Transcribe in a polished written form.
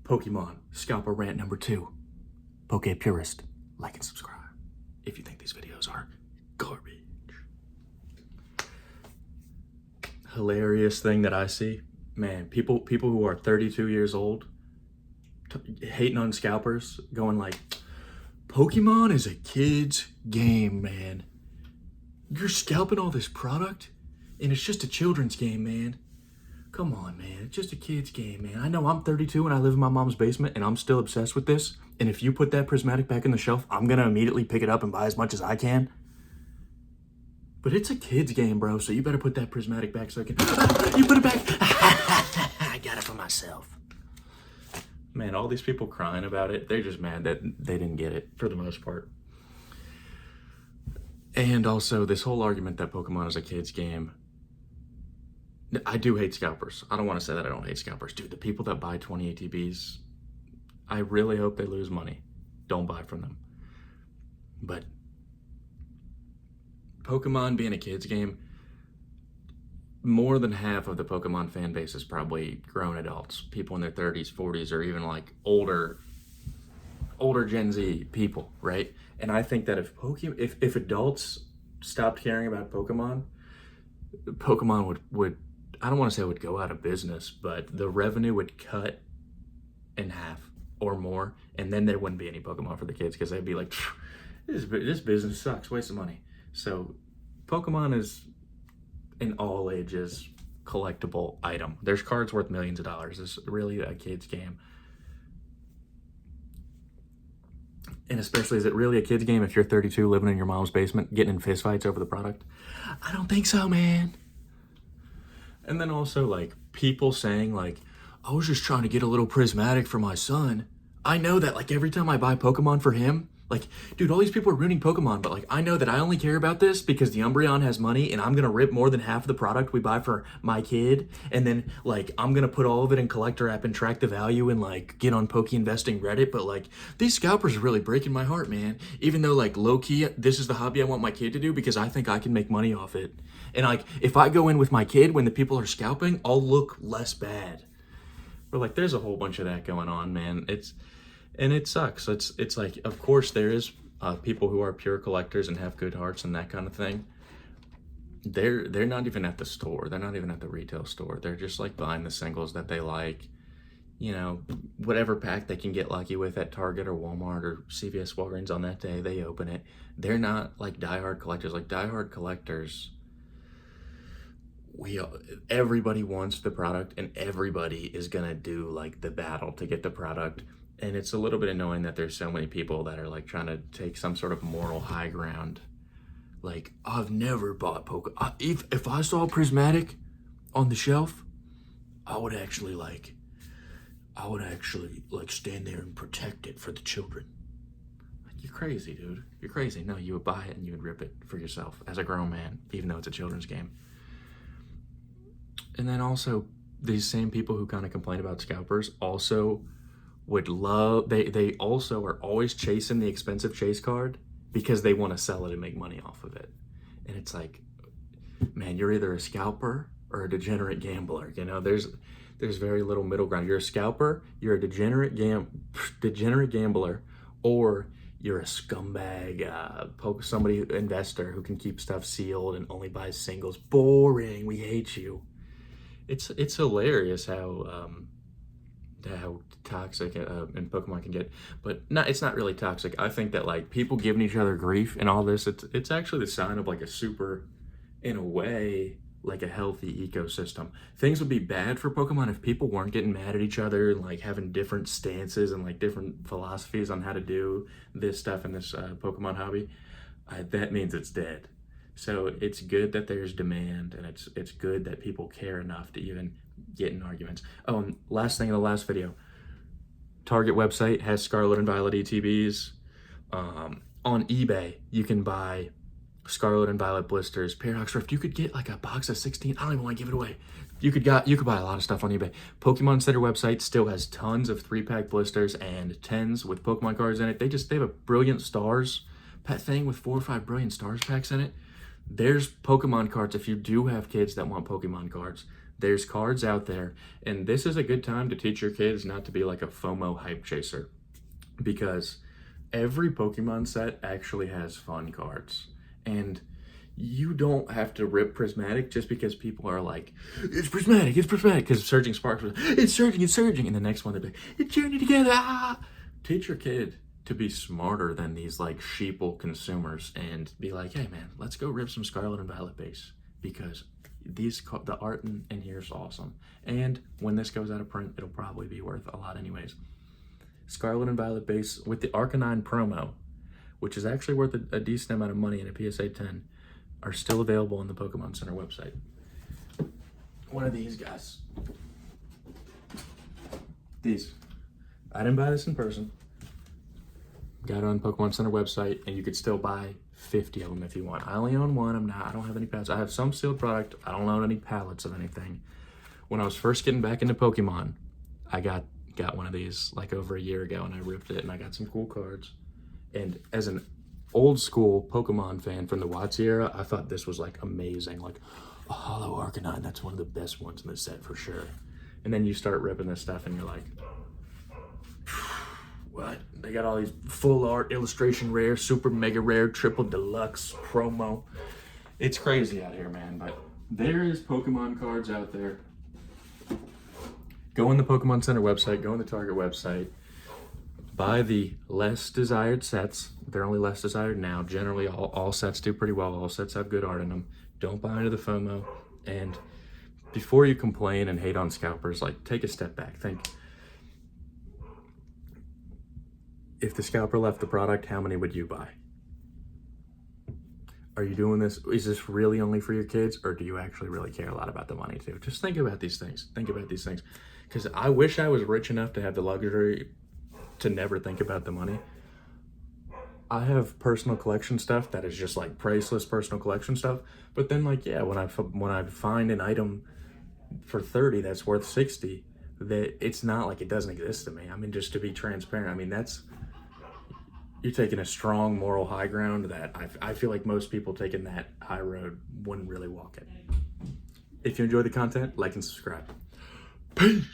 Pokemon Scalper Rant number 2. Poke Purist, like and subscribe if you think these videos are garbage. Hilarious thing that I see, man, people who are 32 years old hating on scalpers, going like, Pokemon is a kid's game, man. You're scalping all this product and it's just a children's game, man. Come on, man. It's just a kid's game, man. I know I'm 32 and I live in my mom's basement and I'm still obsessed with this. And if you put that prismatic back in the shelf, I'm going to immediately pick it up and buy as much as I can. But it's a kid's game, bro. So you better put that prismatic back so I can... You put it back. I got it for myself. Man, all these people crying about it, they're just mad that they didn't get it for the most part. And also this whole argument that Pokemon is a kid's game. I do hate scalpers. I don't want to say that I don't hate scalpers. Dude, the people that buy 20 ATBs, I really hope they lose money. Don't buy from them. But Pokemon being a kid's game, more than half of the Pokemon fan base is probably grown adults. People in their 30s, 40s, or even like older Gen Z people, right? And I think that if adults stopped caring about Pokemon would I don't want to say it would go out of business, but the revenue would cut in half or more, and then there wouldn't be any Pokemon for the kids because they'd be like, this business sucks, waste of money. So Pokemon is an all ages collectible item. There's cards worth millions of dollars. It's really a kid's game. And especially, is it really a kid's game if you're 32 living in your mom's basement getting in fistfights over the product? I don't think so, man. And then also, like, people saying, like, I was just trying to get a little prismatic for my son. I know that, like, every time I buy Pokemon for him, like, dude, all these people are ruining Pokemon, but, like, I know that I only care about this because the Umbreon has money and I'm going to rip more than half of the product we buy for my kid. And then, like, I'm going to put all of it in Collector app and track the value and, like, get on Poke Investing Reddit. But, like, these scalpers are really breaking my heart, man. Even though, like, low-key, this is the hobby I want my kid to do because I think I can make money off it. And, like, if I go in with my kid when the people are scalping, I'll look less bad. But, like, there's a whole bunch of that going on, man. And it sucks. It's like, of course, there is people who are pure collectors and have good hearts and that kind of thing. They're not even at the store. They're not even at the retail store. They're just, like, buying the singles that they like. You know, whatever pack they can get lucky with at Target or Walmart or CVS Walgreens on that day, they open it. They're not, like, diehard collectors. Like, diehard collectors... everybody wants the product and everybody is gonna do like the battle to get the product, and it's a little bit annoying that there's so many people that are like trying to take some sort of moral high ground. Like, I've never bought if I saw Prismatic on the shelf, I would actually like stand there and protect it for the children. Like, you're crazy, dude. You're crazy. No, you would buy it and you would rip it for yourself as a grown man, even though it's a children's game. And then also, these same people who kind of complain about scalpers also would love, they also are always chasing the expensive chase card because they want to sell it and make money off of it. And it's like, man, you're either a scalper or a degenerate gambler. You know, there's very little middle ground. You're a scalper, you're a degenerate gambler, or you're a scumbag, somebody investor who can keep stuff sealed and only buys singles. Boring. We hate you. It's hilarious how toxic and Pokemon can get, but it's not really toxic. I think that, like, people giving each other grief and all this, it's actually the sign of, like, a super, in a way, like a healthy ecosystem. Things would be bad for Pokemon if people weren't getting mad at each other and, like, having different stances and, like, different philosophies on how to do this stuff in this Pokemon hobby. That means it's dead. So it's good that there's demand, and it's good that people care enough to even get in arguments. Oh, and last thing in the last video, Target website has Scarlet and Violet ETBs. On eBay, you can buy Scarlet and Violet blisters. Paradox Rift, you could get like a box of 16. I don't even want to give it away. You could buy a lot of stuff on eBay. Pokemon Center website still has tons of 3-pack blisters and 10s with Pokemon cards in it. They have a Brilliant Stars pet thing with 4 or 5 Brilliant Stars packs in it. There's Pokemon cards if you do have kids that want Pokemon cards. There's cards out there, and this is a good time to teach your kids not to be like a FOMO hype chaser, because every Pokemon set actually has fun cards. And you don't have to rip Prismatic just because people are like, it's Prismatic, because Surging Sparks was, it's surging, and the next one they're like, it's journey together, ah! Teach your kid to be smarter than these like sheeple consumers and be like, hey man, let's go rip some Scarlet and Violet base, because the art in here is awesome. And when this goes out of print, it'll probably be worth a lot anyways. Scarlet and Violet base with the Arcanine promo, which is actually worth a decent amount of money in a PSA 10, are still available on the Pokemon Center website. One of these guys. These. I didn't buy this in person. Got it on Pokemon Center website, and you could still buy 50 of them if you want. I only own one. I don't have any pallets. I have some sealed product. I don't own any pallets of anything. When I was first getting back into Pokemon, I got one of these like over a year ago, and I ripped it, and I got some cool cards. And as an old school Pokemon fan from the WotC era, I thought this was like amazing. Like a Hollow Arcanine, that's one of the best ones in the set for sure. And then you start ripping this stuff, and you're like, what? They got all these full art, illustration rare, super mega rare, triple deluxe, promo. It's crazy out here, man. But there is Pokemon cards out there. Go on the Pokemon Center website, go on the Target website, buy the less desired sets. They're only less desired now. Generally, all sets do pretty well. All sets have good art in them. Don't buy into the FOMO. And before you complain and hate on scalpers, like, take a step back. Think, if the scalper left the product, how many would you buy? Are you doing this? Is this really only for your kids, or do you actually really care a lot about the money too? Just think about these things. Think about these things. Because I wish I was rich enough to have the luxury to never think about the money. I have personal collection stuff that is just like priceless personal collection stuff. But then, like, yeah, when I find an item for 30 that's worth 60, that it's not like it doesn't exist to me. I mean, just to be transparent, I mean, you're taking a strong moral high ground that I feel like most people taking that high road wouldn't really walk it. If you enjoy the content, like and subscribe. Peace.